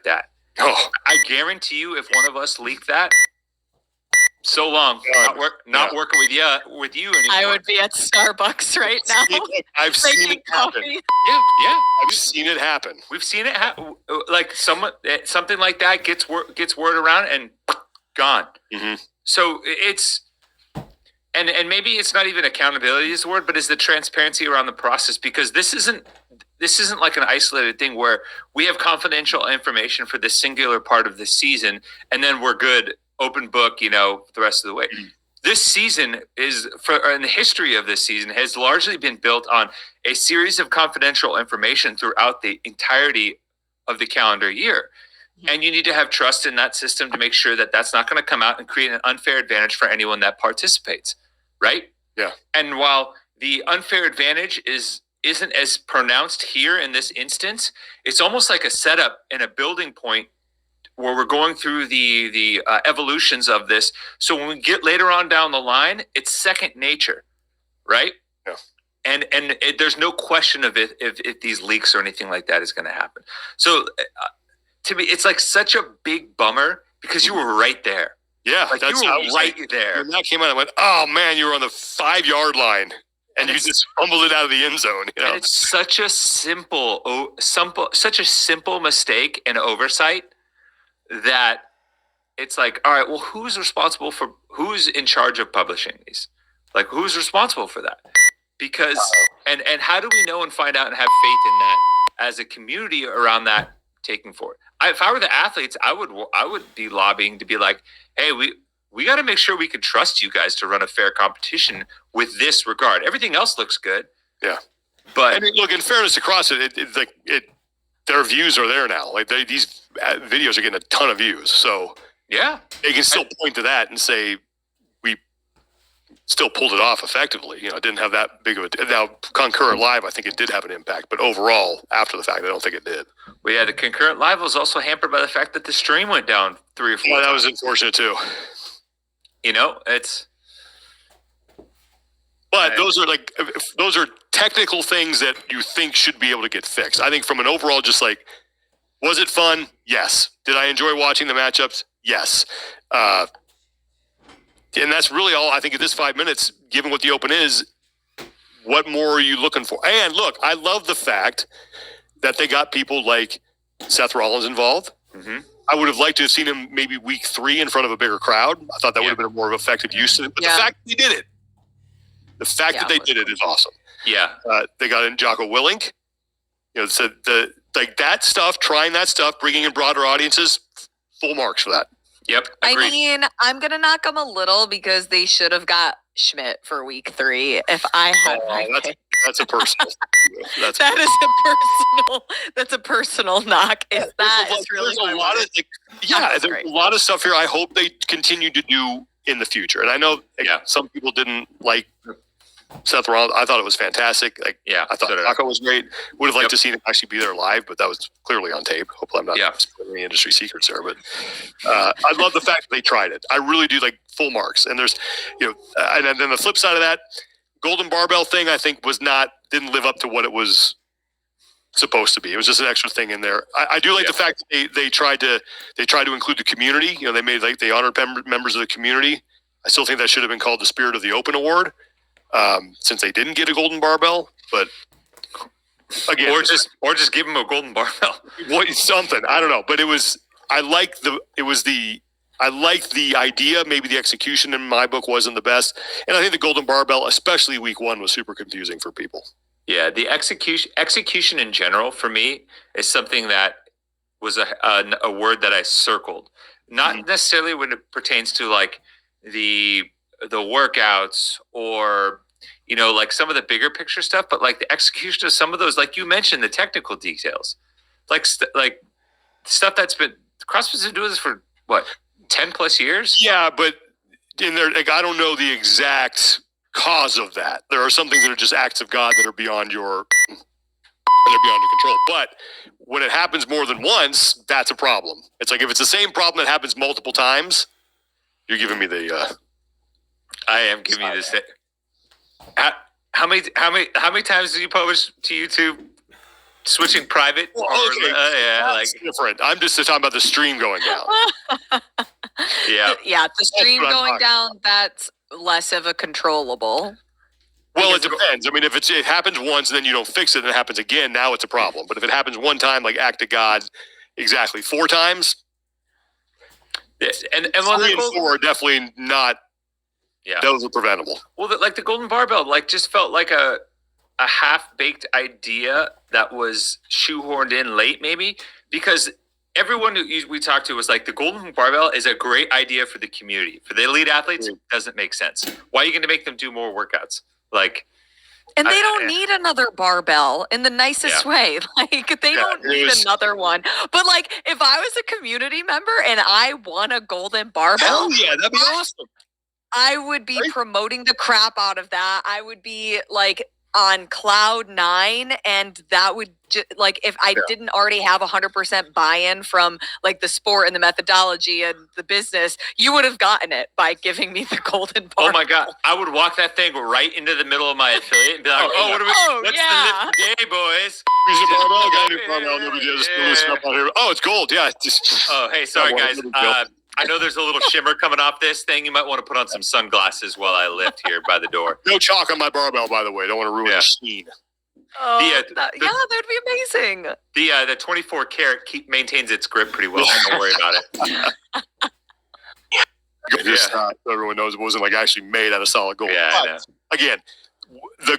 that. Oh, I guarantee you, if one of us leaked that, so long, not working with you anymore. I would be at Starbucks right now. I've seen it happen. Yeah, I've seen it happen. We've seen it happen. Like something like that gets word around and gone. Mm-hmm. So it's and maybe it's not even accountability is the word, but is the transparency around the process, because this isn't like an isolated thing where we have confidential information for this singular part of the season and then we're good, open book, the rest of the way. Mm-hmm. This season in the history of this season has largely been built on a series of confidential information throughout the entirety of the calendar year. Mm-hmm. And you need to have trust in that system to make sure that that's not going to come out and create an unfair advantage for anyone that participates. Right? Yeah. And while the unfair advantage isn't as pronounced here in this instance, it's almost like a setup and a building point where we're going through the evolutions of this. So when we get later on down the line, it's second nature, right? Yeah. And there's no question of it if these leaks or anything like that is going to happen. So to me, it's like such a big bummer because you were right there. Yeah, like you were right there. When that came out, I went, "Oh man, you were on the 5-yard line, and you just fumbled it out of the end zone." You know? And it's such a simple mistake and oversight that it's like, all right, well, who's in charge of publishing these? Like, who's responsible for that? Because and how do we know and find out and have faith in that as a community around that taking forward? If I were the athletes, I would be lobbying to be like, hey, we got to make sure we can trust you guys to run a fair competition with this regard. Everything else looks good. Yeah. But look, in fairness to CrossFit, their views are there now. Like these videos are getting a ton of views. So yeah, they can still point to that and say, we still pulled it off effectively. It didn't have that big of a, now concurrent live, I think it did have an impact, but overall after the fact, I don't think it did. Well, yeah, the concurrent live was also hampered by the fact that the stream went down 3 or 4 times. That was unfortunate too. But those are technical things that you think should be able to get fixed. I think from an overall, just like, was it fun? Yes. Did I enjoy watching the matchups? Yes. And that's really all I think at this 5 minutes, given what the Open is. What more are you looking for? And look, I love the fact that they got people like Seth Rollins involved. Mm-hmm. I would have liked to have seen him maybe week 3 in front of a bigger crowd. I thought that would have been a more effective use of it. But the fact that they did it, that they did it is awesome. Yeah. They got in Jocko Willink. So that stuff, trying that stuff, bringing in broader audiences, full marks for that. Yep. Agreed. I mean, I'm going to knock them a little because they should have got Schmidt for week 3 if I had my pick. That's a personal. That's a personal knock. There's a lot of stuff here I hope they continue to do in the future. And I know some people didn't like Seth Rollins. I thought it was fantastic. I thought Taco was great. Would have liked to see him actually be there live, but that was clearly on tape. Hopefully I'm not spilling any industry secrets there. But I love the fact that they tried it. I really do, like, full marks. And there's, and then the flip side of that, Golden Barbell thing, I think didn't live up to what it was supposed to be. It was just an extra thing in there. I do like the fact that they tried to include the community. They honored members of the community. I still think that should have been called the Spirit of the Open Award, since they didn't get a Golden Barbell. But again, or just give them a Golden Barbell. Something, I don't know. But I like the idea. Maybe the execution in my book wasn't the best. And I think the Golden Barbell, especially week 1, was super confusing for people. Yeah, the execution in general for me is something that was a word that I circled. Not necessarily when it pertains to like the workouts or like some of the bigger picture stuff, but like the execution of some of those, like you mentioned, the technical details, like stuff that's been CrossFit's been doing this for what, 10 plus years? Yeah, but in there, I don't know the exact cause of that. There are some things that are just acts of God that are beyond your control. But when it happens more than once, that's a problem. It's like if it's the same problem that happens multiple times, you're giving me the. I am giving you the. How many times did you publish to YouTube? switching private. Okay, like different. I'm just talking about the stream going down. Yeah, the stream going down, that's less of a controllable. Well, it depends. I mean, if it happens once and then you don't fix it and it happens again, now it's a problem. But if it happens one time, like act of God, exactly 4 times, and 3 and 4 are definitely not. Yeah, those are preventable. Well, like the golden barbell, like just felt like a half-baked idea that was shoehorned in late, maybe because everyone who we talked to was like, the golden barbell is a great idea for the community. For the elite athletes, it doesn't make sense. Why are you going to make them do more workouts? Like, and they don't need another barbell in the nicest way. Like, they don't need another one. But like, if I was a community member and I won a golden barbell, hell yeah, that'd be awesome. I would be promoting the crap out of that. I would be like on cloud 9, and that would like, if I didn't already have 100% buy-in from like the sport and the methodology and the business, you would have gotten it by giving me the golden bar. Oh my God, I would walk that thing right into the middle of my affiliate and be like, what are we? What's the lift today, boys? Oh, it's gold. Yeah. Oh, hey, sorry guys. I know there's a little shimmer coming off this thing. You might want to put on some sunglasses while I lift here by the door. No chalk on my barbell, by the way. Don't want to ruin the scene. Oh, that would be amazing. The 24 karat maintains its grip pretty well. Don't worry about it. Just everyone knows it wasn't like actually made out of solid gold. Yeah, I know. Again, the